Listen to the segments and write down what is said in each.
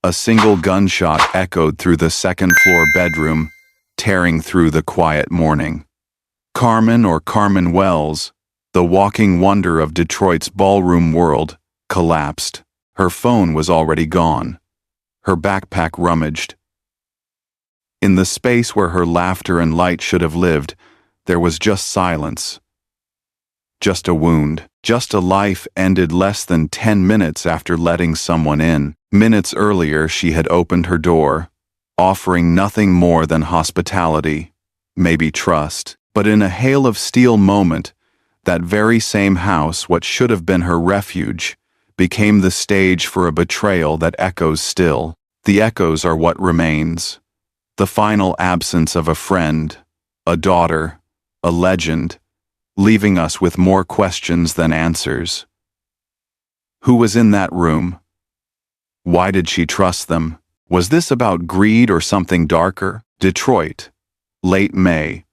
A single gunshot echoed through the second-floor bedroom, tearing through the quiet morning. Carmen, or Carmen Wells, the walking wonder of Detroit's ballroom world, collapsed. Her phone was already gone. Her backpack rummaged. In the space where her laughter and light should have lived, there was just silence. Just a wound. Just a life ended less than 10 minutes after letting someone in. Minutes earlier, she had opened her door, offering nothing more than hospitality, maybe trust. But in a hail of steel moment, that very same house, what should have been her refuge, became the stage for a betrayal that echoes still. The echoes are what remains. The final absence of a friend, a daughter, a legend, leaving us with more questions than answers. Who was in that room? Why did she trust them? Was this about greed or something darker? Detroit, late May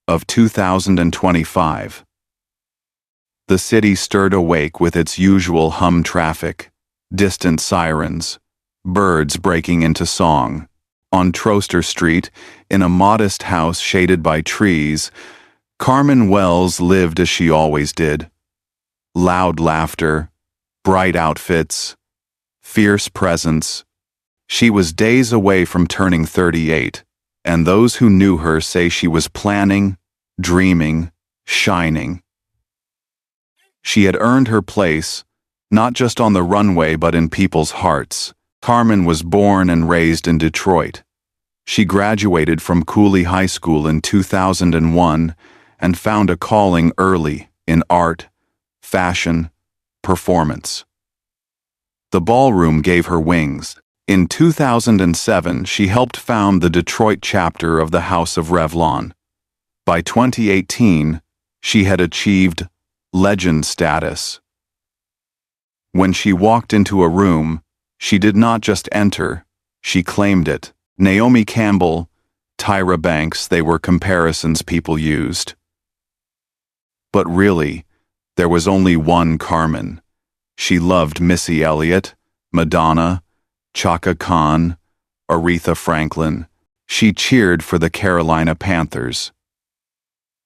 of 2025. The city stirred awake with its usual hum traffic, distant sirens, birds breaking into song. On Troster Street, in a modest house shaded by trees, Carmen Wells lived as she always did. Loud laughter, bright outfits, fierce presence. She was days away from turning 38, and those who knew her say she was planning, dreaming, shining. She had earned her place, not just on the runway but in people's hearts. Carmen was born and raised in Detroit. She graduated from Cooley High School in 2001 and found a calling early in art, fashion, performance. The ballroom gave her wings. In 2007, she helped found the Detroit chapter of the House of Revlon. By 2018, she had achieved legend status. When she walked into a room, she did not just enter, she claimed it. Naomi Campbell, Tyra Banks, they were comparisons people used. But really, there was only one Carmen. She loved Missy Elliott, Madonna, Chaka Khan, Aretha Franklin. She cheered for the Carolina Panthers.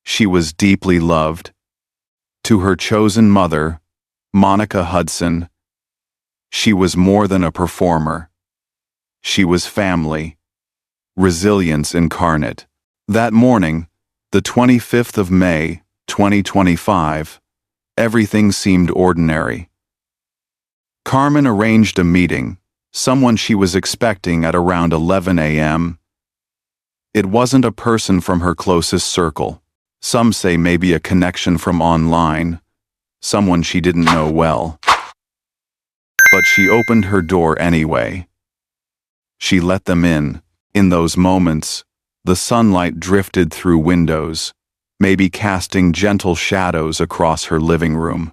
She was deeply loved. To her chosen mother, Monica Hudson, she was more than a performer. She was family, resilience incarnate. That morning, the 25th of May, 2025, everything seemed ordinary. Carmen arranged a meeting, someone she was expecting at around 11 a.m. It wasn't a person from her closest circle. Some say maybe a connection from online, someone she didn't know well. But she opened her door anyway. She let them in. In those moments, the sunlight drifted through windows, maybe casting gentle shadows across her living room.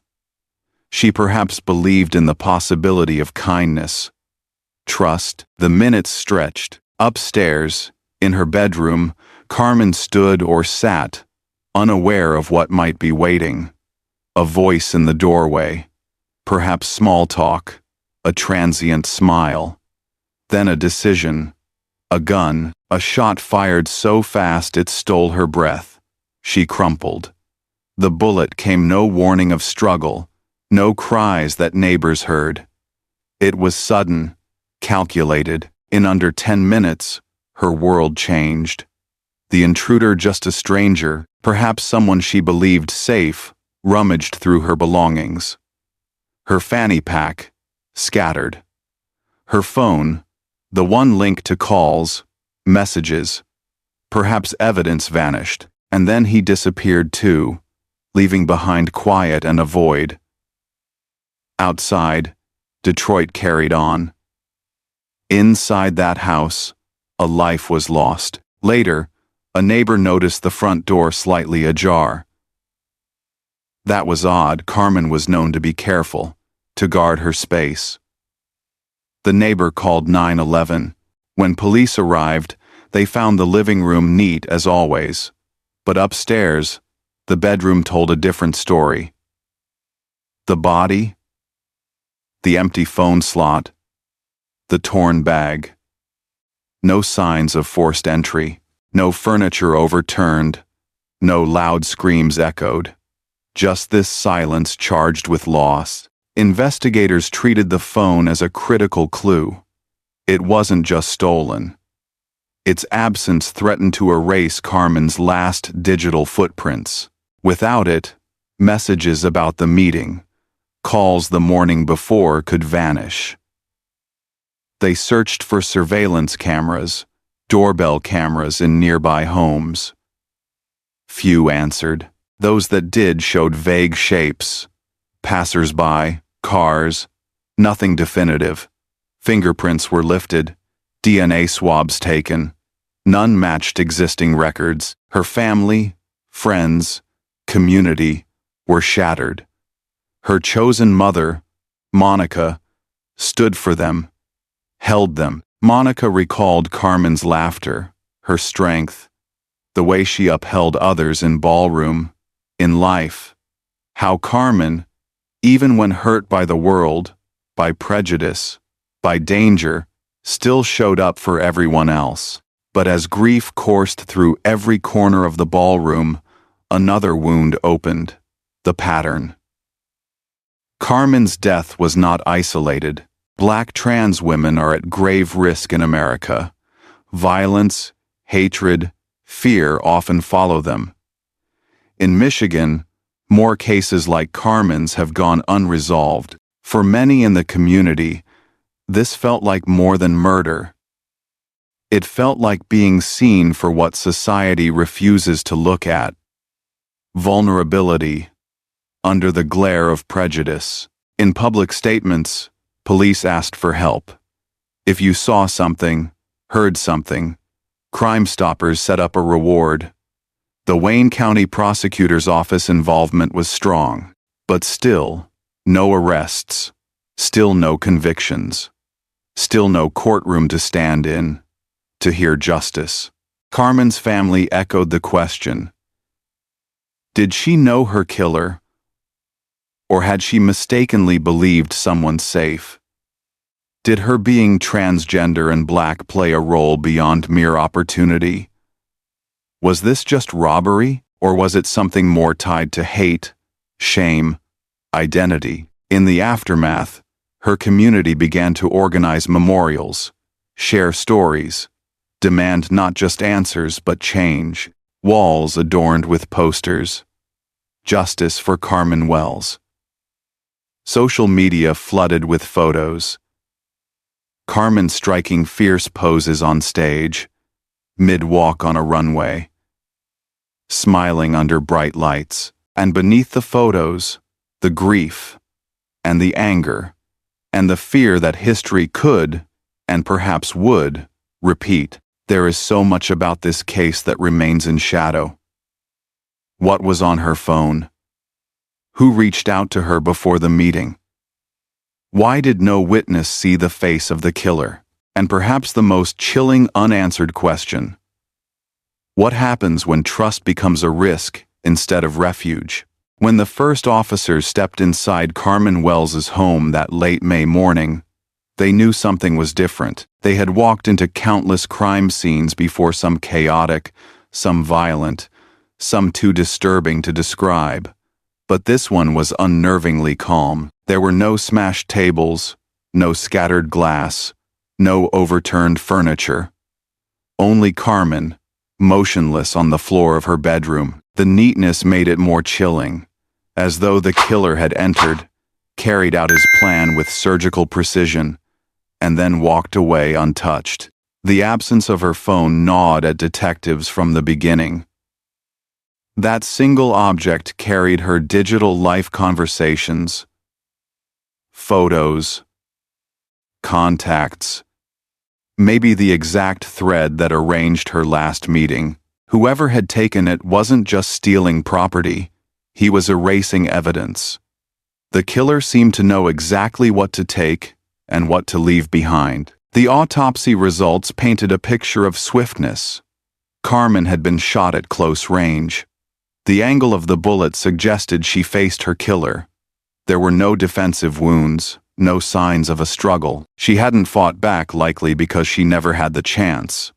She perhaps believed in the possibility of kindness, trust. The minutes stretched. Upstairs, in her bedroom, Carmen stood or sat, unaware of what might be waiting. A voice in the doorway, perhaps small talk, a transient smile. Then a decision. A gun, a shot fired so fast it stole her breath. She crumpled. The bullet came no warning of struggle, no cries that neighbors heard. It was sudden, calculated. In under 10 minutes, her world changed. The intruder, just a stranger, perhaps someone she believed safe, rummaged through her belongings. Her fanny pack, scattered. Her phone, the one link to calls, messages, perhaps evidence, vanished. And then he disappeared too, leaving behind quiet and a void. Outside, Detroit carried on. Inside that house, a life was lost. Later, a neighbor noticed the front door slightly ajar. That was odd. Carmen was known to be careful, to guard her space. The neighbor called 911. When police arrived, they found the living room neat as always. But upstairs, the bedroom told a different story. The body, the empty phone slot, the torn bag. No signs of forced entry, no furniture overturned, no loud screams echoed. Just this silence charged with loss. Investigators treated the phone as a critical clue. It wasn't just stolen. Its absence threatened to erase Carmen's last digital footprints. Without it, messages about the meeting, calls the morning before could vanish. They searched for surveillance cameras, doorbell cameras in nearby homes. Few answered. Those that did showed vague shapes. Passers-by, cars, nothing definitive. Fingerprints were lifted, DNA swabs taken. None matched existing records. Her family, friends, community were shattered. Her chosen mother, Monica, stood for them, held them. Monica recalled Carmen's laughter, her strength, the way she upheld others in ballroom, in life. How Carmen, even when hurt by the world, by prejudice, by danger, still showed up for everyone else. But as grief coursed through every corner of the ballroom, another wound opened, the pattern. Carmen's death was not isolated. Black trans women are at grave risk in America. Violence, hatred, fear often follow them. In Michigan, more cases like Carmen's have gone unresolved. For many in the community, this felt like more than murder. It felt like being seen for what society refuses to look at: vulnerability, under the glare of prejudice. In public statements, police asked for help. If you saw something, heard something, Crime Stoppers set up a reward. The Wayne County Prosecutor's Office involvement was strong, but still, no arrests, still no convictions, still no courtroom to stand in, to hear justice. Carmen's family echoed the question: did she know her killer? Or had she mistakenly believed someone safe? Did her being transgender and black play a role beyond mere opportunity? Was this just robbery, or was it something more tied to hate, shame, identity? In the aftermath, her community began to organize memorials, share stories, demand not just answers but change. Walls adorned with posters: "Justice for Carmen Wells." Social media flooded with photos. Carmen striking fierce poses on stage, mid-walk on a runway, smiling under bright lights. And beneath the photos, the grief, and the anger, and the fear that history could, and perhaps would, repeat. There is so much about this case that remains in shadow. What was on her phone? Who reached out to her before the meeting? Why did no witness see the face of the killer? And perhaps the most chilling unanswered question: what happens when trust becomes a risk instead of refuge? When the first officers stepped inside Carmen Wells's home that late May morning, they knew something was different. They had walked into countless crime scenes before, some chaotic, some violent, some too disturbing to describe. But this one was unnervingly calm. There were no smashed tables, no scattered glass, no overturned furniture. Only Carmen, motionless on the floor of her bedroom. The neatness made it more chilling, as though the killer had entered, carried out his plan with surgical precision, and then walked away untouched. The absence of her phone gnawed at detectives from the beginning. That single object carried her digital life conversations, photos, contacts, maybe the exact thread that arranged her last meeting. Whoever had taken it wasn't just stealing property, he was erasing evidence. The killer seemed to know exactly what to take and what to leave behind. The autopsy results painted a picture of swiftness. Carmen had been shot at close range. The angle of the bullet suggested she faced her killer. There were no defensive wounds, No signs of a struggle. She hadn't fought back, likely because she never had the chance.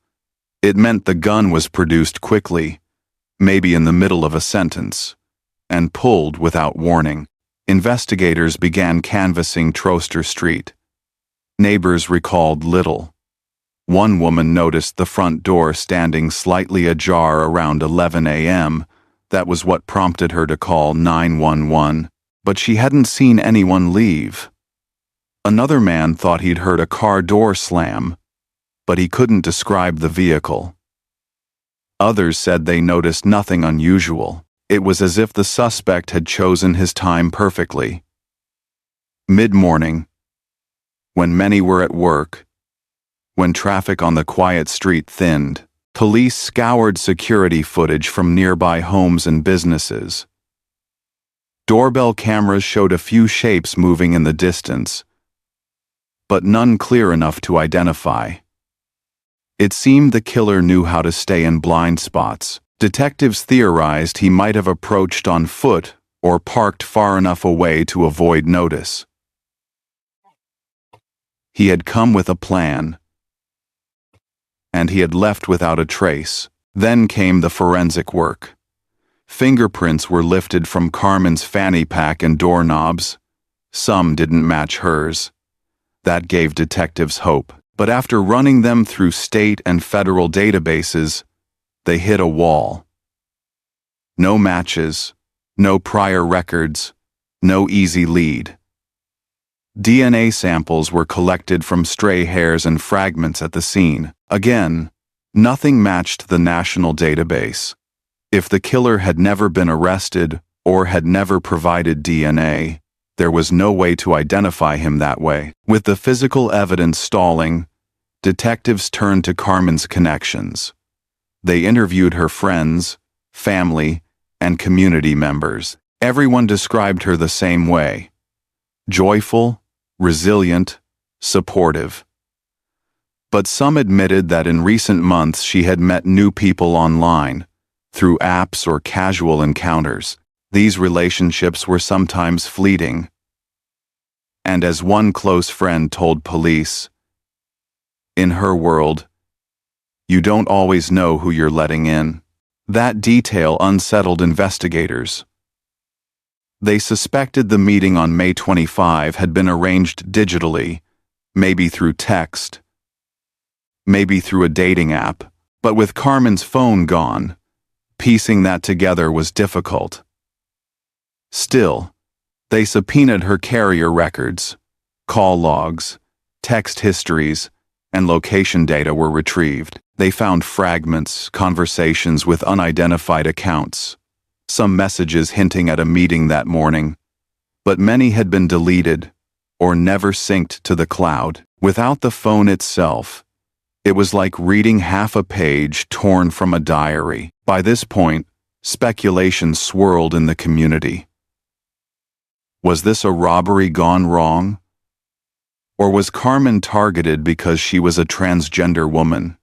It meant the gun was produced quickly, maybe in the middle of a sentence, and pulled without warning. Investigators began canvassing Trooster Street. Neighbors recalled little. One woman noticed the front door standing slightly ajar around 11 a.m. That was what prompted her to call 911, but she hadn't seen anyone leave. Another man thought he'd heard a car door slam, but he couldn't describe the vehicle. Others said they noticed nothing unusual. It was as if the suspect had chosen his time perfectly. Mid-morning, when many were at work, when traffic on the quiet street thinned, police scoured security footage from nearby homes and businesses. Doorbell cameras showed a few shapes moving in the distance, but none clear enough to identify. It seemed the killer knew how to stay in blind spots. Detectives theorized he might have approached on foot or parked far enough away to avoid notice. He had come with a plan, and he had left without a trace. Then came the forensic work. Fingerprints were lifted from Carmen's fanny pack and doorknobs. Some didn't match hers. That gave detectives hope. But after running them through state and federal databases, they hit a wall. No matches, no prior records, no easy lead. DNA samples were collected from stray hairs and fragments at the scene. Again, nothing matched the national database. If the killer had never been arrested or had never provided DNA, there was no way to identify him that way. With the physical evidence stalling, detectives turned to Carmen's connections. They interviewed her friends, family, and community members. Everyone described her the same way: joyful, resilient, supportive. But some admitted that in recent months she had met new people online, through apps or casual encounters. These relationships were sometimes fleeting. And as one close friend told police, in her world, you don't always know who you're letting in. That detail unsettled investigators. They suspected the meeting on May 25 had been arranged digitally, maybe through text, maybe through a dating app, but with Carmen's phone gone, piecing that together was difficult. Still, they subpoenaed her carrier records, call logs, text histories, and location data were retrieved. They found fragments, conversations with unidentified accounts, some messages hinting at a meeting that morning, but many had been deleted or never synced to the cloud. Without the phone itself, it was like reading half a page torn from a diary. By this point, speculation swirled in the community. Was this a robbery gone wrong? Or was Carmen targeted because she was a transgender woman?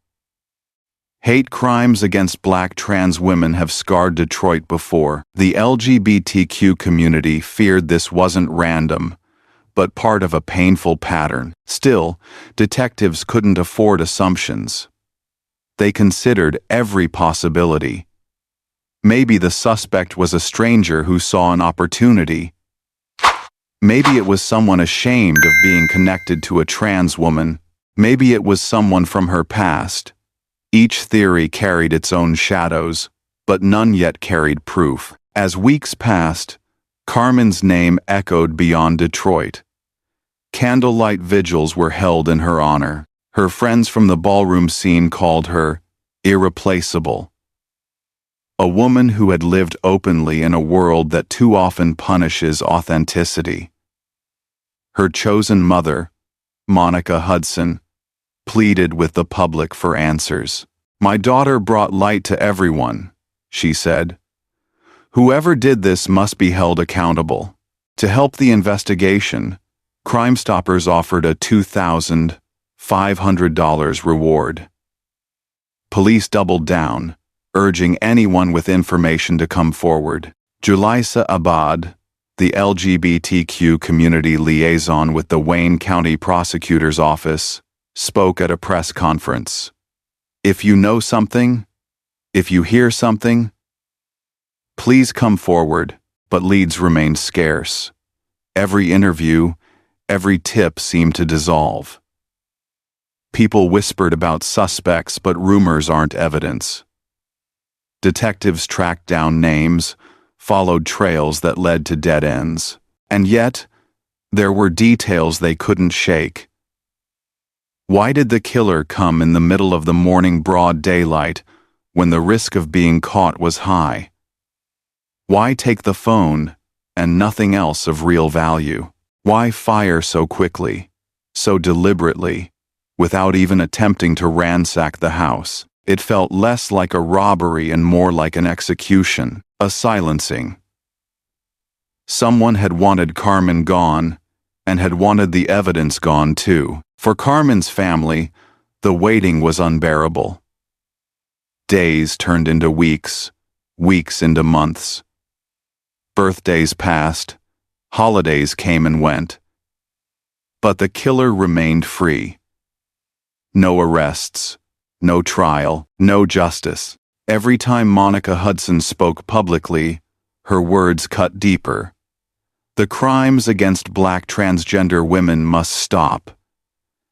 Hate crimes against Black trans women have scarred Detroit before. The LGBTQ community feared this wasn't random, but part of a painful pattern. Still, detectives couldn't afford assumptions. They considered every possibility. Maybe the suspect was a stranger who saw an opportunity. Maybe it was someone ashamed of being connected to a trans woman. Maybe it was someone from her past. Each theory carried its own shadows, but none yet carried proof. As weeks passed, Carmen's name echoed beyond Detroit. Candlelight vigils were held in her honor. Her friends from the ballroom scene called her irreplaceable. A woman who had lived openly in a world that too often punishes authenticity. Her chosen mother, Monica Hudson, pleaded with the public for answers. "My daughter brought light to everyone," she said. "Whoever did this must be held accountable." To help the investigation, Crime Stoppers offered a $2,500 reward. Police doubled down, urging anyone with information to come forward. Julissa Abad, the LGBTQ community liaison with the Wayne County Prosecutor's Office, spoke at a press conference. If you know something, if you hear something, please come forward, but leads remained scarce. Every interview, every tip seemed to dissolve. People whispered about suspects, but rumors aren't evidence. Detectives tracked down names, followed trails that led to dead ends. And yet, there were details they couldn't shake. Why did the killer come in the middle of the morning broad daylight when the risk of being caught was high? Why take the phone and nothing else of real value? Why fire so quickly, so deliberately, without even attempting to ransack the house? It felt less like a robbery and more like an execution, a silencing. Someone had wanted Carmen gone, and had wanted the evidence gone too. For Carmen's family, the waiting was unbearable. Days turned into weeks, weeks into months. Birthdays passed, holidays came and went. But the killer remained free. No arrests, no trial, no justice. Every time Monica Hudson spoke publicly, her words cut deeper. The crimes against Black transgender women must stop.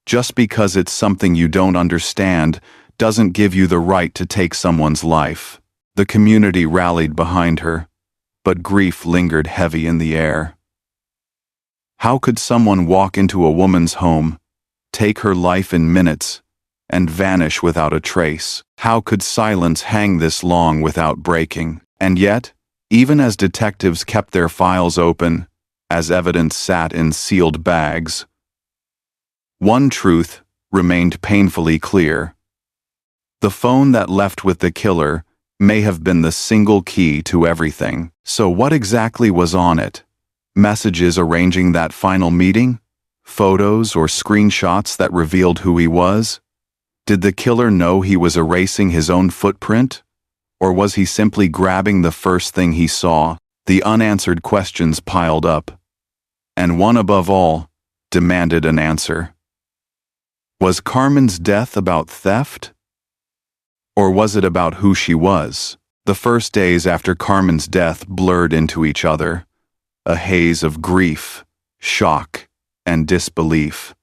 Just because it's something you don't understand doesn't give you the right to take someone's life. The community rallied behind her, but grief lingered heavy in the air. How could someone walk into a woman's home, take her life in minutes, and vanish without a trace? How could silence hang this long without breaking? And yet, even as detectives kept their files open, as evidence sat in sealed bags, one truth remained painfully clear. The phone that left with the killer may have been the single key to everything. So what exactly was on it? Messages arranging that final meeting? Photos or screenshots that revealed who he was? Did the killer know he was erasing his own footprint? Or was he simply grabbing the first thing he saw? The unanswered questions piled up, and one above all demanded an answer. Was Carmen's death about theft? Or was it about who she was? The first days after Carmen's death blurred into each other, a haze of grief, shock, and disbelief.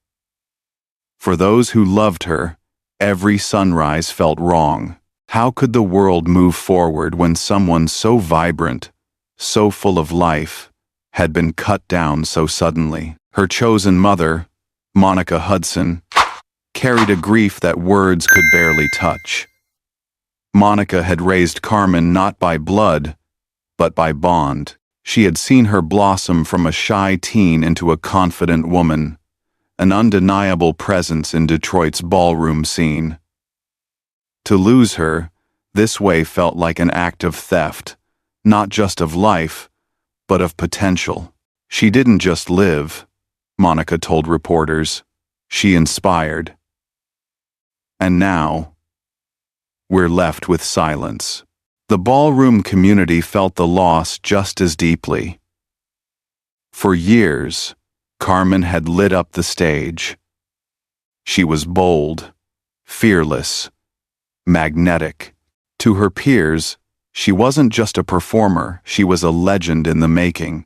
For those who loved her, every sunrise felt wrong. How could the world move forward when someone so vibrant, so full of life, had been cut down so suddenly? Her chosen mother, Monica Hudson, carried a grief that words could barely touch. Monica had raised Carmen not by blood, but by bond. She had seen her blossom from a shy teen into a confident woman, an undeniable presence in Detroit's ballroom scene. To lose her this way felt like an act of theft, not just of life, but of potential. She didn't just live, Monica told reporters. She inspired. And now, we're left with silence. The ballroom community felt the loss just as deeply. For years, Carmen had lit up the stage. She was bold, fearless, magnetic. To her peers, she wasn't just a performer, she was a legend in the making.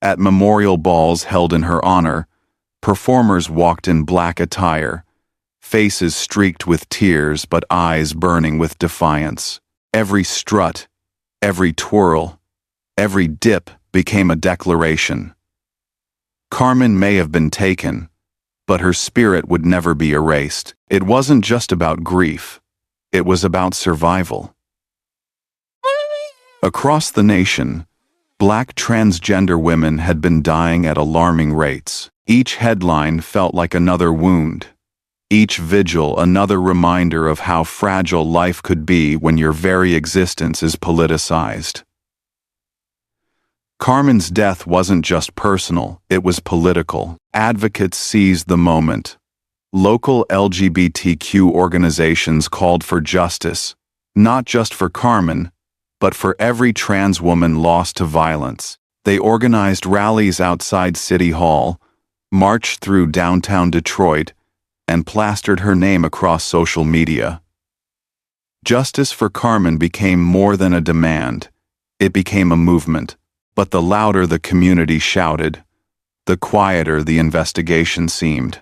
At memorial balls held in her honor, performers walked in black attire, faces streaked with tears but eyes burning with defiance. Every strut, every twirl, every dip became a declaration. Carmen may have been taken, but her spirit would never be erased. It wasn't just about grief, it was about survival. Across the nation, Black transgender women had been dying at alarming rates. Each headline felt like another wound. Each vigil another reminder of how fragile life could be when your very existence is politicized. Carmen's death wasn't just personal, it was political. Advocates seized the moment. Local LGBTQ organizations called for justice, not just for Carmen, but for every trans woman lost to violence. They organized rallies outside City Hall, marched through downtown Detroit, and plastered her name across social media. Justice for Carmen became more than a demand. It became a movement. But the louder the community shouted, the quieter the investigation seemed.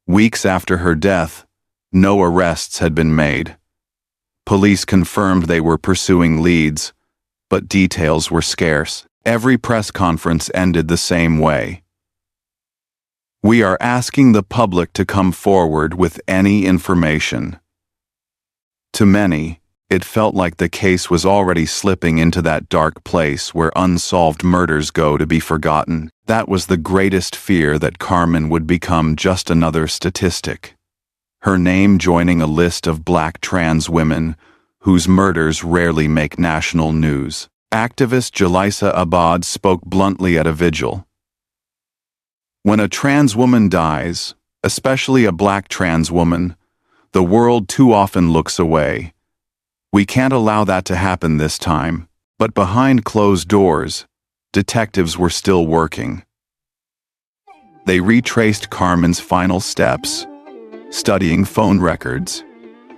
Weeks after her death, no arrests had been made. Police confirmed they were pursuing leads, but details were scarce. Every press conference ended the same way. "We are asking the public to come forward with any information." To many, it felt like the case was already slipping into that dark place where unsolved murders go to be forgotten. That was the greatest fear, that Carmen would become just another statistic. Her name joining a list of Black trans women whose murders rarely make national news. Activist Jalisa Abad spoke bluntly at a vigil. "When a trans woman dies, especially a Black trans woman, the world too often looks away. We can't allow that to happen this time." But behind closed doors, detectives were still working. They retraced Carmen's final steps, studying phone records,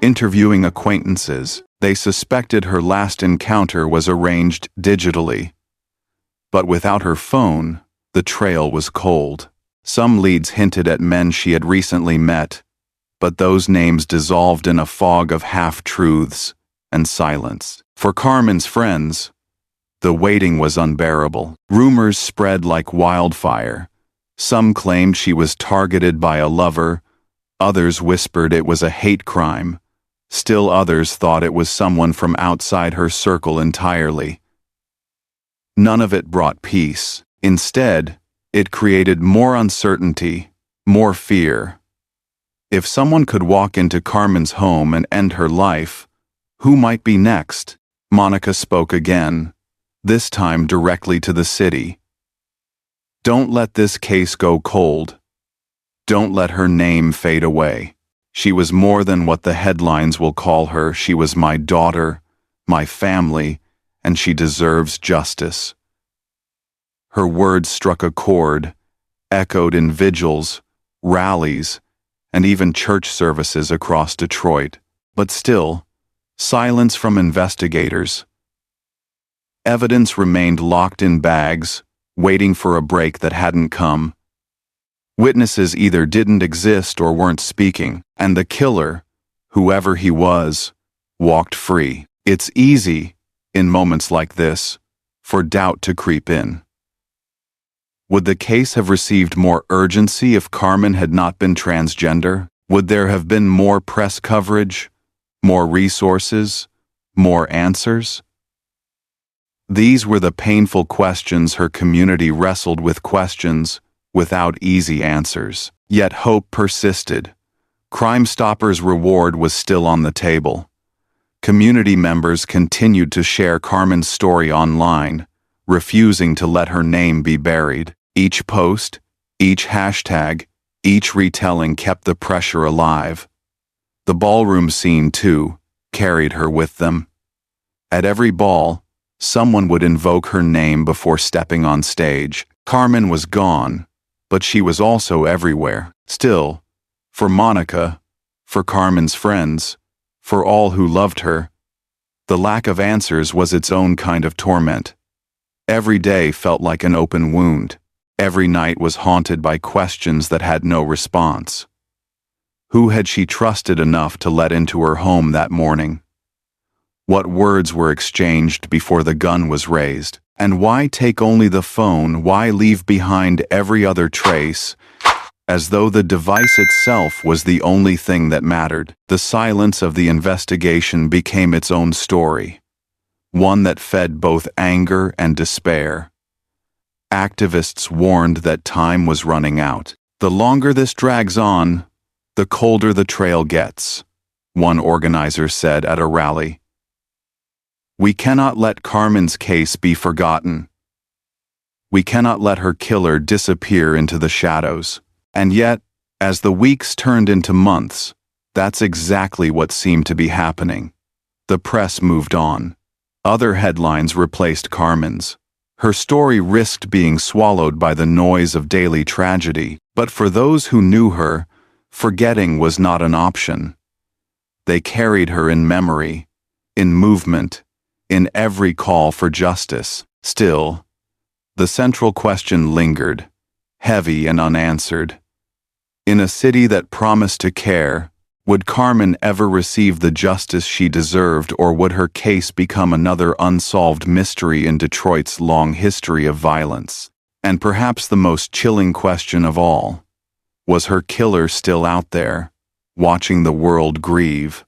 interviewing acquaintances. They suspected her last encounter was arranged digitally. But without her phone, the trail was cold. Some leads hinted at men she had recently met, but those names dissolved in a fog of half-truths and silence. For Carmen's friends, the waiting was unbearable. Rumors spread like wildfire. Some claimed she was targeted by a lover, others whispered it was a hate crime. Still others thought it was someone from outside her circle entirely. None of it brought peace. Instead, it created more uncertainty, more fear. If someone could walk into Carmen's home and end her life, who might be next? Monica spoke again, this time directly to the city. "Don't let this case go cold. Don't let her name fade away. She was more than what the headlines will call her. She was my daughter, my family, and she deserves justice." Her words struck a chord, echoed in vigils, rallies, and even church services across Detroit. But still, silence from investigators. Evidence remained locked in bags, waiting for a break that hadn't come. Witnesses either didn't exist or weren't speaking, and the killer, whoever he was, walked free. It's easy, in moments like this, for doubt to creep in. Would the case have received more urgency if Carmen had not been transgender? Would there have been more press coverage, more resources, more answers? These were the painful questions her community wrestled with, questions without easy answers. Yet hope persisted. Crime Stoppers' reward was still on the table. Community members continued to share Carmen's story online, refusing to let her name be buried. Each post, each hashtag, each retelling kept the pressure alive. The ballroom scene, too, carried her with them. At every ball, someone would invoke her name before stepping on stage. Carmen was gone, but she was also everywhere. Still, for Monica, for Carmen's friends, for all who loved her, the lack of answers was its own kind of torment. Every day felt like an open wound. Every night was haunted by questions that had no response. Who had she trusted enough to let into her home that morning? What words were exchanged before the gun was raised? And why take only the phone? Why leave behind every other trace, as though the device itself was the only thing that mattered? The silence of the investigation became its own story, one that fed both anger and despair. Activists warned that time was running out. The longer this drags on, the colder the trail gets, one organizer said at a rally. We cannot let Carmen's case be forgotten. We cannot let her killer disappear into the shadows. And yet, as the weeks turned into months, that's exactly what seemed to be happening. The press moved on. Other headlines replaced Carmen's. Her story risked being swallowed by the noise of daily tragedy, but for those who knew her, forgetting was not an option. They carried her in memory, in movement, in every call for justice. Still, the central question lingered, heavy and unanswered. In a city that promised to care, would Carmen ever receive the justice she deserved, or would her case become another unsolved mystery in Detroit's long history of violence? And perhaps the most chilling question of all, was her killer still out there, watching the world grieve,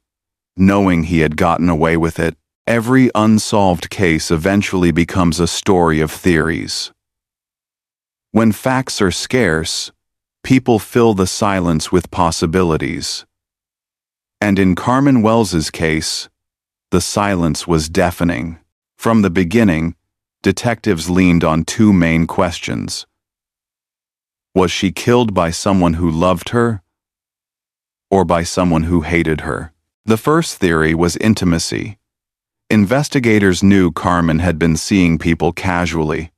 knowing he had gotten away with it? Every unsolved case eventually becomes a story of theories. When facts are scarce, people fill the silence with possibilities. And in Carmen Wells's case, the silence was deafening. From the beginning, detectives leaned on two main questions. Was she killed by someone who loved her, or by someone who hated her? The first theory was intimacy. Investigators knew Carmen had been seeing people casually,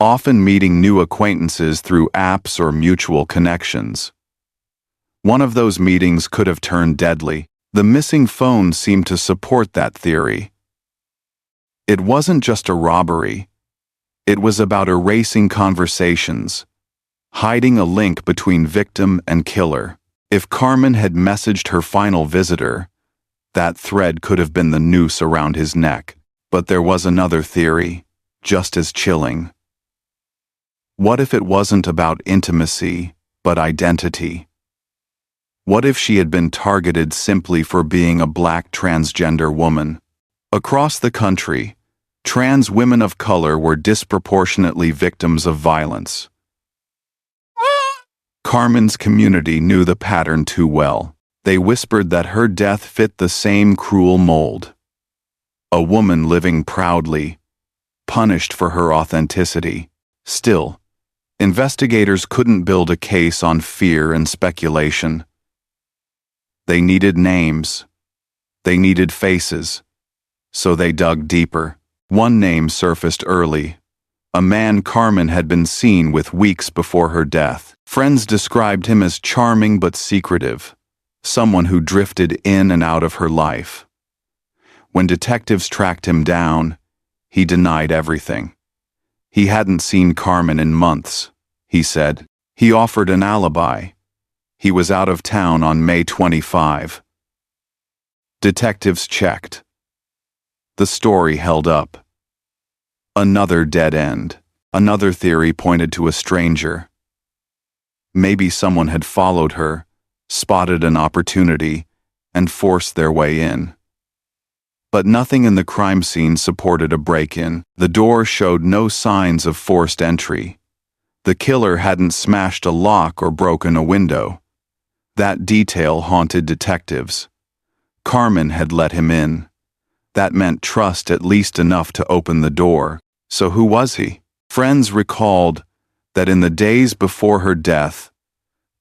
often meeting new acquaintances through apps or mutual connections. One of those meetings could have turned deadly. The missing phone seemed to support that theory. It wasn't just a robbery. It was about erasing conversations, hiding a link between victim and killer. If Carmen had messaged her final visitor, that thread could have been the noose around his neck. But there was another theory, just as chilling. What if it wasn't about intimacy, but identity? What if she had been targeted simply for being a black transgender woman? Across the country, trans women of color were disproportionately victims of violence. Carmen's community knew the pattern too well. They whispered that her death fit the same cruel mold. A woman living proudly, punished for her authenticity. Still, investigators couldn't build a case on fear and speculation. They needed names. They needed faces. So they dug deeper. One name surfaced early. A man Carmen had been seen with weeks before her death. Friends described him as charming but secretive, someone who drifted in and out of her life. When detectives tracked him down, he denied everything. He hadn't seen Carmen in months, he said. He offered an alibi. He was out of town on May 25. Detectives checked. The story held up. Another dead end. Another theory pointed to a stranger. Maybe someone had followed her, spotted an opportunity, and forced their way in. But nothing in the crime scene supported a break-in. The door showed no signs of forced entry. The killer hadn't smashed a lock or broken a window. That detail haunted detectives. Carmen had let him in. That meant trust, at least enough to open the door. So who was he? Friends recalled that in the days before her death,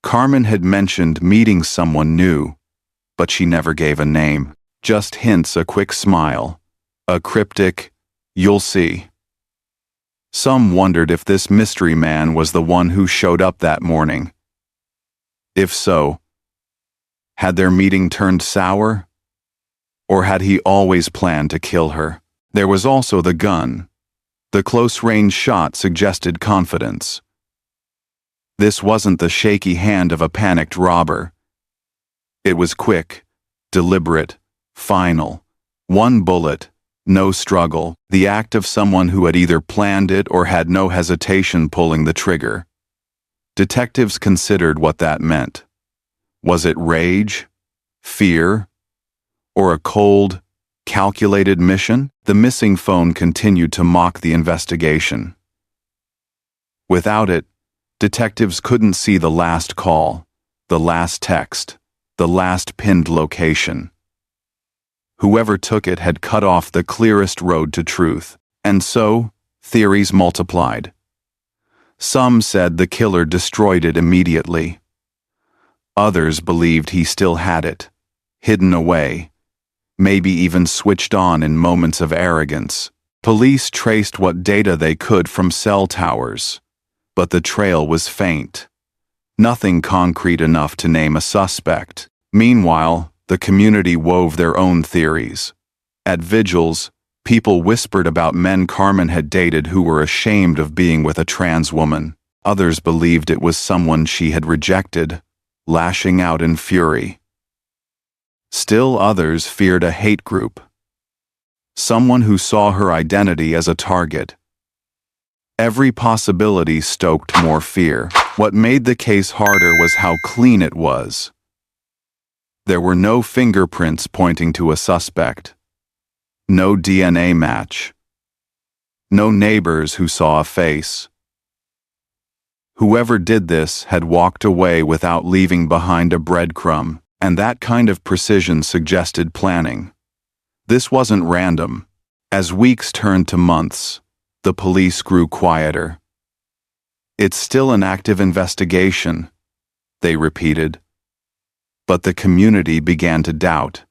Carmen had mentioned meeting someone new, but she never gave a name. Just hints, a quick smile, a cryptic, "You'll see." Some wondered if this mystery man was the one who showed up that morning. If so, had their meeting turned sour? Or had he always planned to kill her? There was also the gun. The close-range shot suggested confidence. This wasn't the shaky hand of a panicked robber. It was quick, deliberate, final. One bullet, no struggle, the act of someone who had either planned it or had no hesitation pulling the trigger. Detectives considered what that meant. Was it rage, fear, or a cold, calculated mission? The missing phone continued to mock the investigation. Without it, detectives couldn't see the last call, the last text, the last pinned location. Whoever took it had cut off the clearest road to truth, and so, theories multiplied. Some said the killer destroyed it immediately. Others believed he still had it, hidden away, maybe even switched on in moments of arrogance. Police traced what data they could from cell towers, but the trail was faint. Nothing concrete enough to name a suspect. Meanwhile, the community wove their own theories. At vigils, people whispered about men Carmen had dated who were ashamed of being with a trans woman. Others believed it was someone she had rejected, lashing out in fury. Still others feared a hate group. Someone who saw her identity as a target. Every possibility stoked more fear. What made the case harder was how clean it was. There were no fingerprints pointing to a suspect. No DNA match. No neighbors who saw a face. Whoever did this had walked away without leaving behind a breadcrumb, and that kind of precision suggested planning. This wasn't random. As weeks turned to months, the police grew quieter. "It's still an active investigation," they repeated. But the community began to doubt.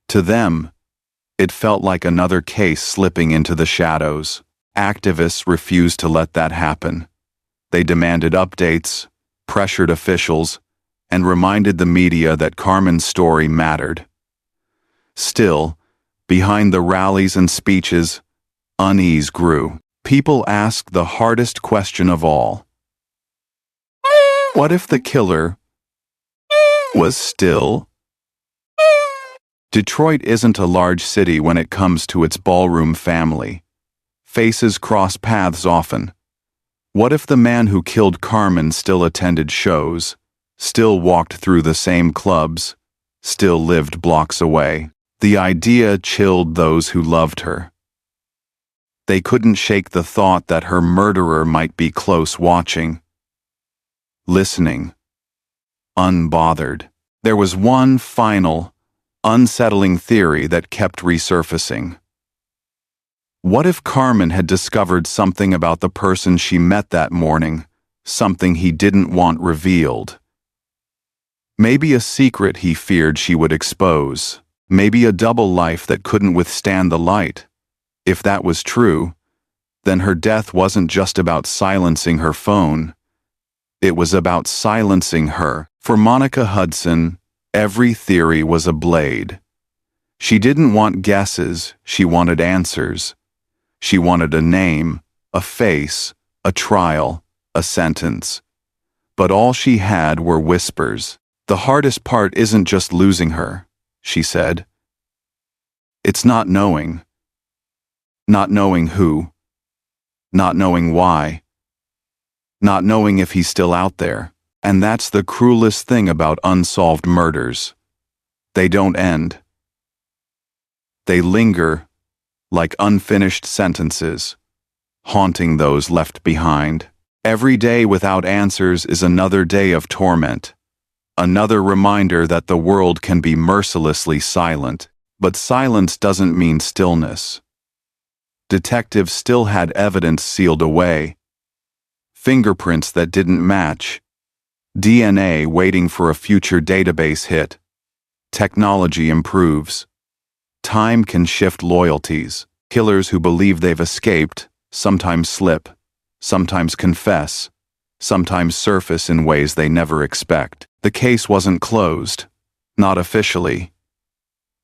To them, it felt like another case slipping into the shadows. Activists refused to let that happen. They demanded updates, pressured officials, and reminded the media that Carmen's story mattered. Still, behind the rallies and speeches, unease grew. People asked the hardest question of all. What if the killer was still? Detroit isn't a large city when it comes to its ballroom family. Faces cross paths often. What if the man who killed Carmen still attended shows, still walked through the same clubs, still lived blocks away? The idea chilled those who loved her. They couldn't shake the thought that her murderer might be close watching, listening, unbothered. There was one final, unsettling theory that kept resurfacing. What if Carmen had discovered something about the person she met that morning, something he didn't want revealed? Maybe a secret he feared she would expose. Maybe a double life that couldn't withstand the light. If that was true, then her death wasn't just about silencing her phone. It was about silencing her. For Monica Hudson, every theory was a blade. She didn't want guesses, she wanted answers. She wanted a name, a face, a trial, a sentence. But all she had were whispers. "The hardest part isn't just losing her," she said. "It's not knowing. Not knowing who. Not knowing why. Not knowing if he's still out there. And that's the cruelest thing about unsolved murders. They don't end. They linger, like unfinished sentences, haunting those left behind. Every day without answers is another day of torment. Another reminder that the world can be mercilessly silent. But silence doesn't mean stillness. Detectives still had evidence sealed away. Fingerprints that didn't match. DNA waiting for a future database hit. Technology improves. Time can shift loyalties. Killers who believe they've escaped sometimes slip, sometimes confess, sometimes surface in ways they never expect. The case wasn't closed, not officially.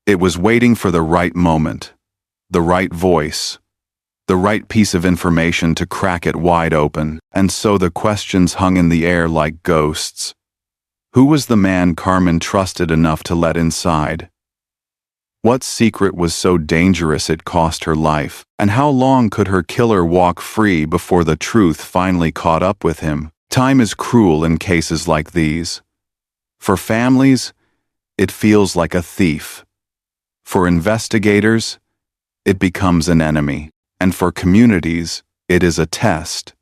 It was waiting for the right moment, the right voice, the right piece of information to crack it wide open. And so the questions hung in the air like ghosts. Who was the man Carmen trusted enough to let inside? What secret was so dangerous it cost her life? And how long could her killer walk free before the truth finally caught up with him? Time is cruel in cases like these. For families, it feels like a thief. For investigators, it becomes an enemy. And for communities, it is a test.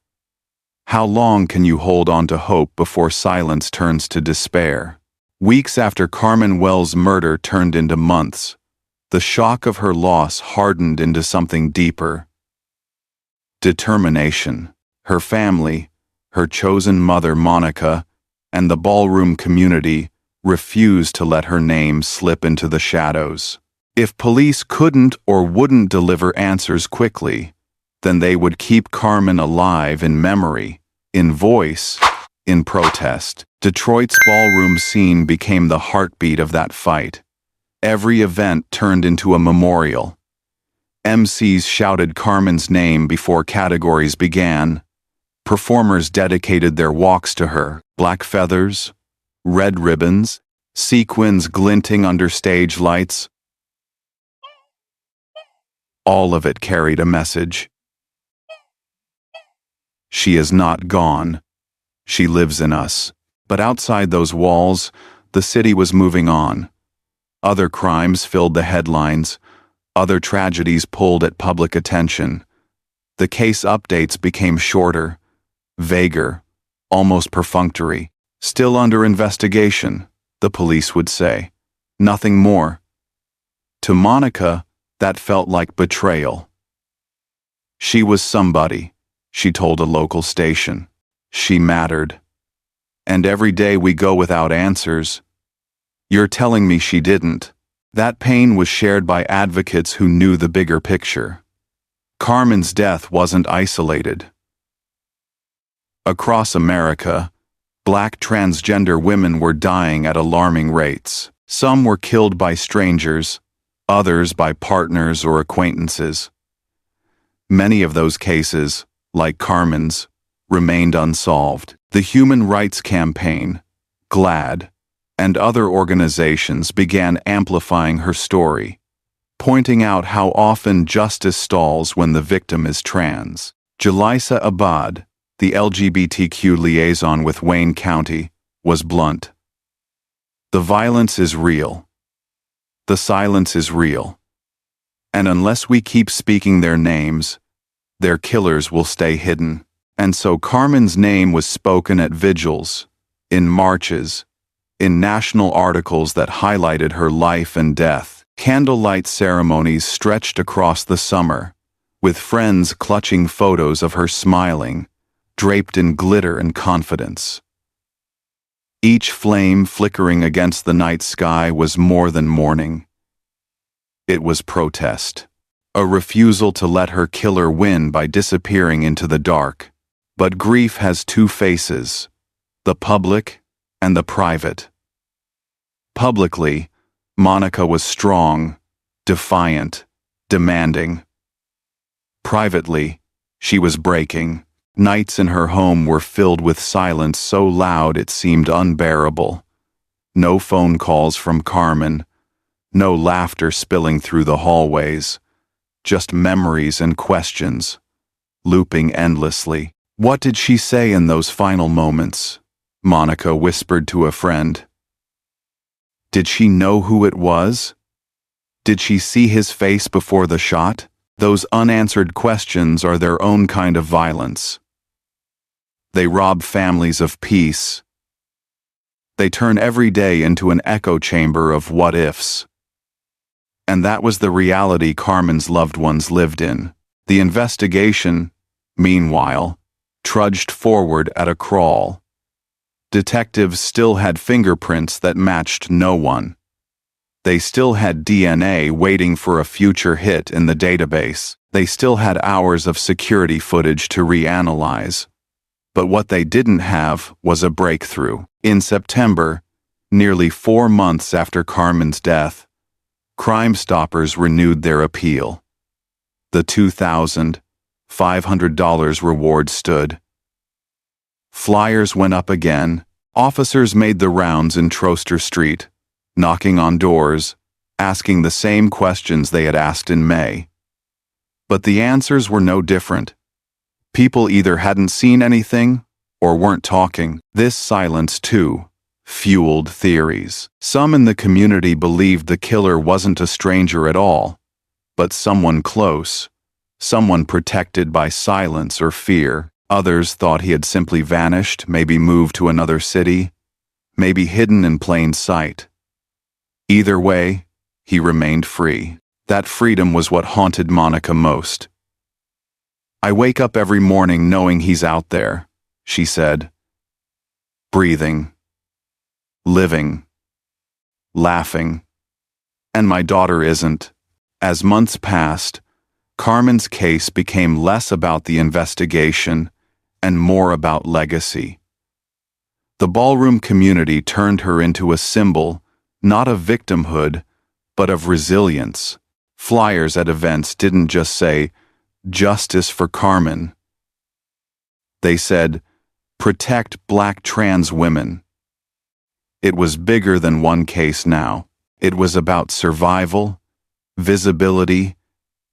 How long can you hold on to hope before silence turns to despair? Weeks after Carmen Wells' murder turned into months, the shock of her loss hardened into something deeper. Determination. Her family, her chosen mother Monica, and the ballroom community refused to let her name slip into the shadows. If police couldn't or wouldn't deliver answers quickly, then they would keep Carmen alive in memory, in voice, in protest. Detroit's ballroom scene became the heartbeat of that fight. Every event turned into a memorial. MCs shouted Carmen's name before categories began. Performers dedicated their walks to her. Black feathers, red ribbons, sequins glinting under stage lights. All of it carried a message. She is not gone. She lives in us. But outside those walls, the city was moving on. Other crimes filled the headlines. Other tragedies pulled at public attention. The case updates became shorter, vaguer, almost perfunctory. Still under investigation, the police would say. Nothing more. To Monica, that felt like betrayal. She was somebody, she told a local station. She mattered. And every day we go without answers. You're telling me she didn't. That pain was shared by advocates who knew the bigger picture. Carmen's death wasn't isolated. Across America, Black transgender women were dying at alarming rates. Some were killed by strangers, others by partners or acquaintances. Many of those cases, like Carmen's, remained unsolved. The Human Rights Campaign, GLAAD, and other organizations began amplifying her story, pointing out how often justice stalls when the victim is trans. Jalisa Abad, the LGBTQ liaison with Wayne County, was blunt. The violence is real. The silence is real. And unless we keep speaking their names, their killers will stay hidden. And so Carmen's name was spoken at vigils, in marches, in national articles that highlighted her life and death. Candlelight ceremonies stretched across the summer, with friends clutching photos of her smiling, draped in glitter and confidence. Each flame flickering against the night sky was more than mourning. It was protest, a refusal to let her killer win by disappearing into the dark. But grief has two faces, the public and the private. Publicly, Monica was strong, defiant, demanding. Privately, she was breaking. Nights in her home were filled with silence so loud it seemed unbearable. No phone calls from Carmen, no laughter spilling through the hallways, just memories and questions, looping endlessly. What did she say in those final moments? Monica whispered to a friend. Did she know who it was? Did she see his face before the shot? Those unanswered questions are their own kind of violence. They rob families of peace. They turn every day into an echo chamber of what-ifs. And that was the reality Carmen's loved ones lived in. The investigation, meanwhile, trudged forward at a crawl. Detectives still had fingerprints that matched no one. They still had DNA waiting for a future hit in the database. They still had hours of security footage to reanalyze. But what they didn't have was a breakthrough. In September, nearly 4 months after Carmen's death, Crime Stoppers renewed their appeal. The $2,500 reward stood. Flyers went up again. Officers made the rounds in Troster Street, knocking on doors, asking the same questions they had asked in May. But the answers were no different. People either hadn't seen anything or weren't talking. This silence, too, fueled theories. Some in the community believed the killer wasn't a stranger at all, but someone close, someone protected by silence or fear. Others thought he had simply vanished, maybe moved to another city, maybe hidden in plain sight. Either way, he remained free. That freedom was what haunted Monica most. I wake up every morning knowing he's out there, she said. Breathing, living, laughing, And my daughter isn't. As months passed, Carmen's case became less about the investigation and more about legacy. The ballroom community turned her into a symbol, not of victimhood, but of resilience. Flyers at events didn't just say, "Justice for Carmen." They said, "Protect Black trans women." It was bigger than one case now. It was about survival, visibility,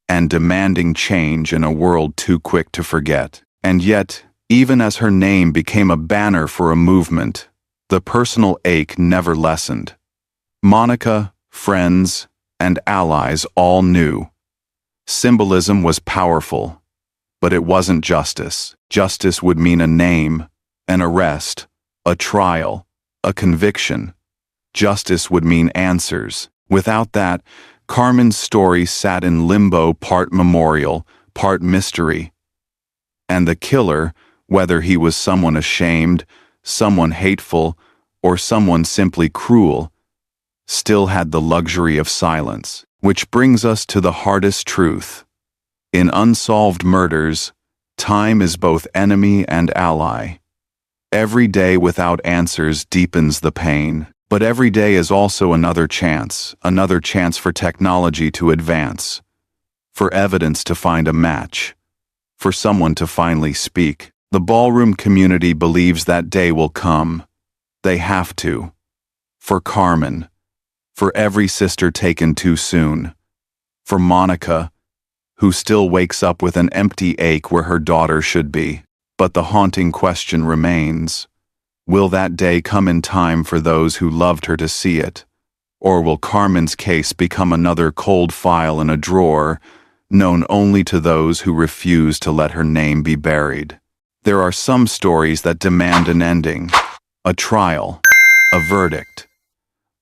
and demanding change in a world too quick to forget. And yet, even as her name became a banner for a movement, the personal ache never lessened. Monica, friends, and allies all knew. Symbolism was powerful, but it wasn't justice. Justice would mean a name, an arrest, a trial, a conviction. Justice would mean answers. Without that, Carmen's story sat in limbo, part memorial, part mystery. And the killer, whether he was someone ashamed, someone hateful, or someone simply cruel, still had the luxury of silence. Which brings us to the hardest truth. In unsolved murders, time is both enemy and ally. Every day without answers deepens the pain, but every day is also another chance for technology to advance, for evidence to find a match, for someone to finally speak. The ballroom community believes that day will come. They have to. For Carmen, for every sister taken too soon, for Monica, who still wakes up with an empty ache where her daughter should be. But the haunting question remains, will that day come in time for those who loved her to see it? Or will Carmen's case become another cold file in a drawer, known only to those who refuse to let her name be buried? There are some stories that demand an ending, a trial, a verdict,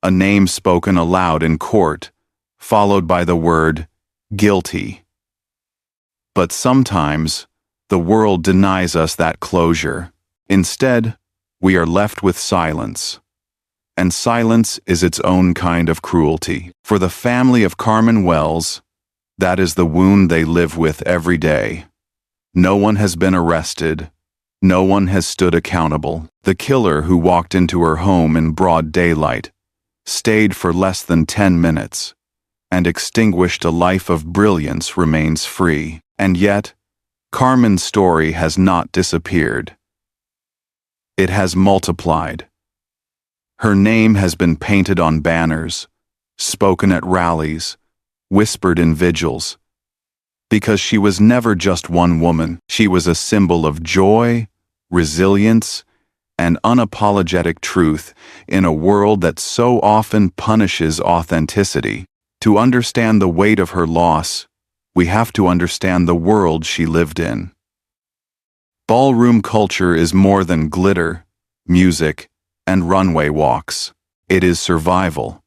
a name spoken aloud in court, followed by the word guilty. But sometimes, the world denies us that closure. Instead, we are left with silence. And silence is its own kind of cruelty. For the family of Carmen Wells, that is the wound they live with every day. No one has been arrested. No one has stood accountable. The killer who walked into her home in broad daylight stayed for less than 10 minutes and extinguished a life of brilliance remains free. And yet, Carmen's story has not disappeared. It has multiplied. Her name has been painted on banners, spoken at rallies, whispered in vigils. Because she was never just one woman, she was a symbol of joy, resilience, and unapologetic truth in a world that so often punishes authenticity. To understand the weight of her loss, we have to understand the world she lived in. Ballroom culture is more than glitter, music, and runway walks. It is survival.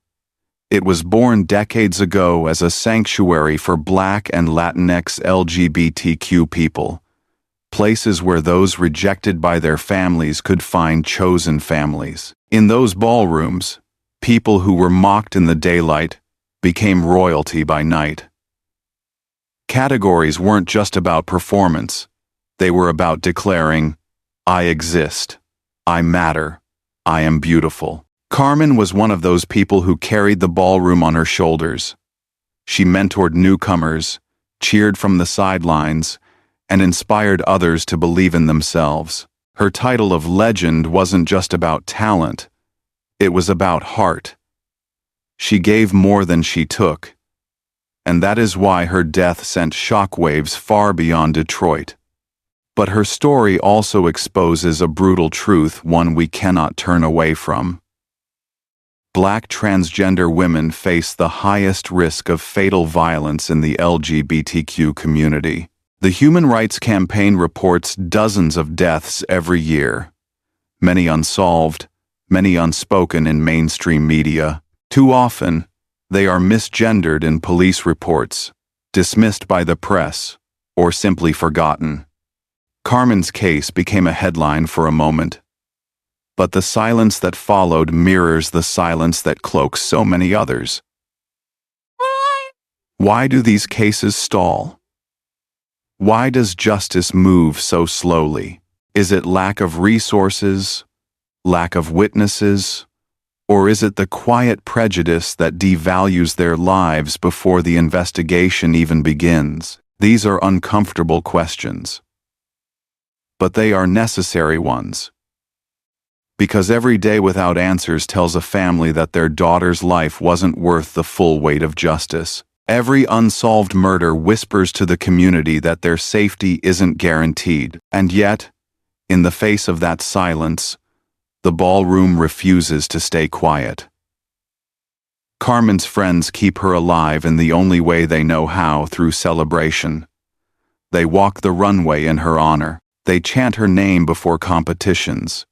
It was born decades ago as a sanctuary for Black and Latinx LGBTQ people, places where those rejected by their families could find chosen families. In those ballrooms, people who were mocked in the daylight became royalty by night. Categories weren't just about performance. They were about declaring, "I exist. I matter. I am beautiful." Carmen was one of those people who carried the ballroom on her shoulders. She mentored newcomers, cheered from the sidelines, and inspired others to believe in themselves. Her title of legend wasn't just about talent. It was about heart. She gave more than she took. And that is why her death sent shockwaves far beyond Detroit. But her story also exposes a brutal truth, one we cannot turn away from. Black transgender women face the highest risk of fatal violence in the LGBTQ community. The Human Rights Campaign reports dozens of deaths every year, many unsolved, many unspoken in mainstream media. Too often, they are misgendered in police reports, dismissed by the press, or simply forgotten. Carmen's case became a headline for a moment, but the silence that followed mirrors the silence that cloaks so many others. Why do these cases stall? Why does justice move so slowly? Is it lack of resources, lack of witnesses, or is it the quiet prejudice that devalues their lives before the investigation even begins? These are uncomfortable questions, but they are necessary ones. Because every day without answers tells a family that their daughter's life wasn't worth the full weight of justice. Every unsolved murder whispers to the community that their safety isn't guaranteed. And yet, in the face of that silence, the ballroom refuses to stay quiet. Carmen's friends keep her alive in the only way they know how, through celebration. They walk the runway in her honor. They chant her name before competitions.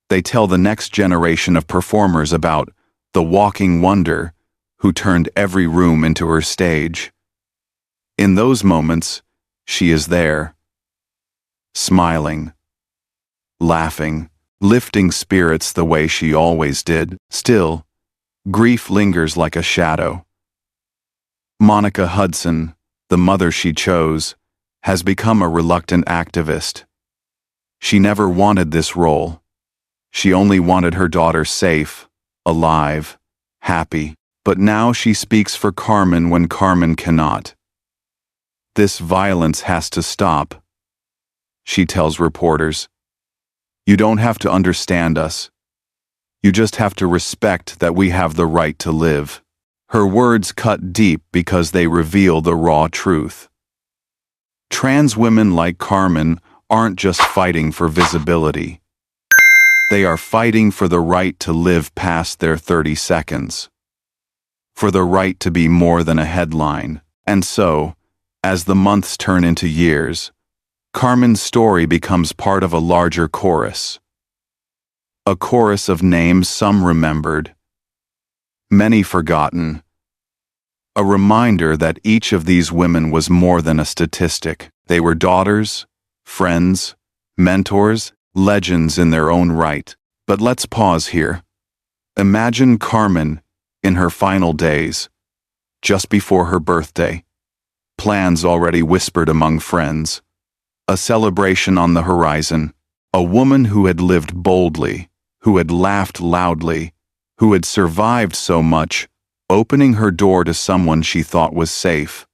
They tell the next generation of performers about the walking wonder who turned every room into her stage. In those moments, she is there, smiling, laughing, lifting spirits the way she always did. Still, grief lingers like a shadow. Monica Hudson, the mother she chose, has become a reluctant activist. She never wanted this role. She only wanted her daughter safe, alive, happy. But now she speaks for Carmen when Carmen cannot. This violence has to stop, she tells reporters. You don't have to understand us. You just have to respect that we have the right to live. Her words cut deep because they reveal the raw truth. Trans women like Carmen aren't just fighting for visibility. They are fighting for the right to live past their 30 seconds. For the right to be more than a headline. And so, as the months turn into years, Carmen's story becomes part of a larger chorus. A chorus of names some remembered, many forgotten. A reminder that each of these women was more than a statistic. They were daughters, friends, mentors, legends in their own right. But let's pause here. Imagine Carmen in her final days, just before her birthday. Plans already whispered among friends. A celebration on the horizon. A woman who had lived boldly, who had laughed loudly, who had survived so much, opening her door to someone she thought was safe.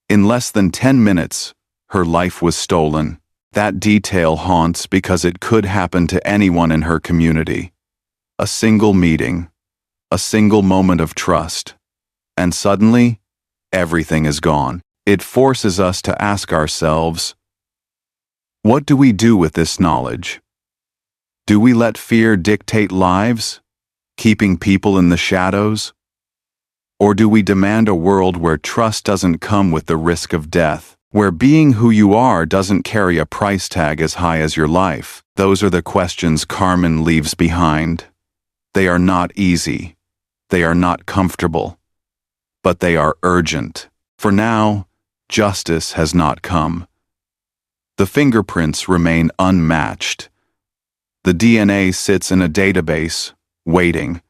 In less than 10 minutes, her life was stolen. That detail haunts because it could happen to anyone in her community. A single meeting, a single moment of trust, and suddenly, everything is gone. It forces us to ask ourselves, what do we do with this knowledge? Do we let fear dictate lives, keeping people in the shadows? Or do we demand a world where trust doesn't come with the risk of death, where being who you are doesn't carry a price tag as high as your life? Those are the questions Carmen leaves behind. They are not easy. They are not comfortable. But they are urgent. For now, justice has not come. The fingerprints remain unmatched. The DNA sits in a database, waiting.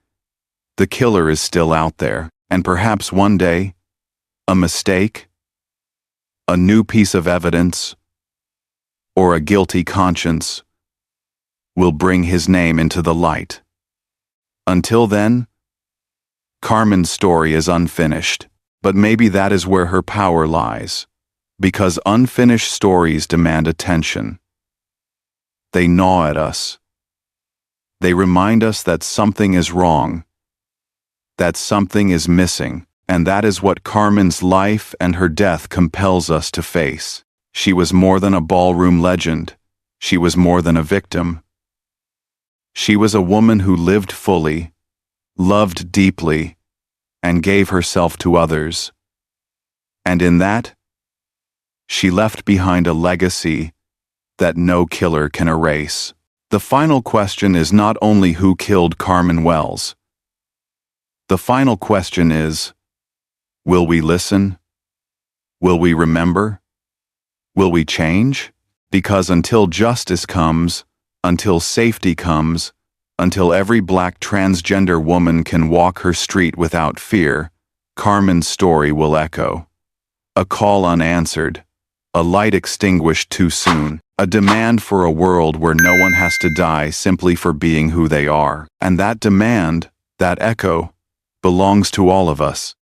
The killer is still out there, and perhaps one day, a mistake, a new piece of evidence, or a guilty conscience will bring his name into the light. Until then, Carmen's story is unfinished. But maybe that is where her power lies, because unfinished stories demand attention. They gnaw at us. They remind us that something is wrong, that something is missing, and that is what Carmen's life and her death compels us to face. She was more than a ballroom legend. She was more than a victim. She was a woman who lived fully, loved deeply, and gave herself to others. And in that, she left behind a legacy that no killer can erase. The final question is not only who killed Carmen Wells. The final question is, will we listen? Will we remember? Will we change? Because until justice comes, until safety comes, until every Black transgender woman can walk her street without fear, Carmen's story will echo. A call unanswered, a light extinguished too soon, a demand for a world where no one has to die simply for being who they are. And that demand, that echo, belongs to all of us.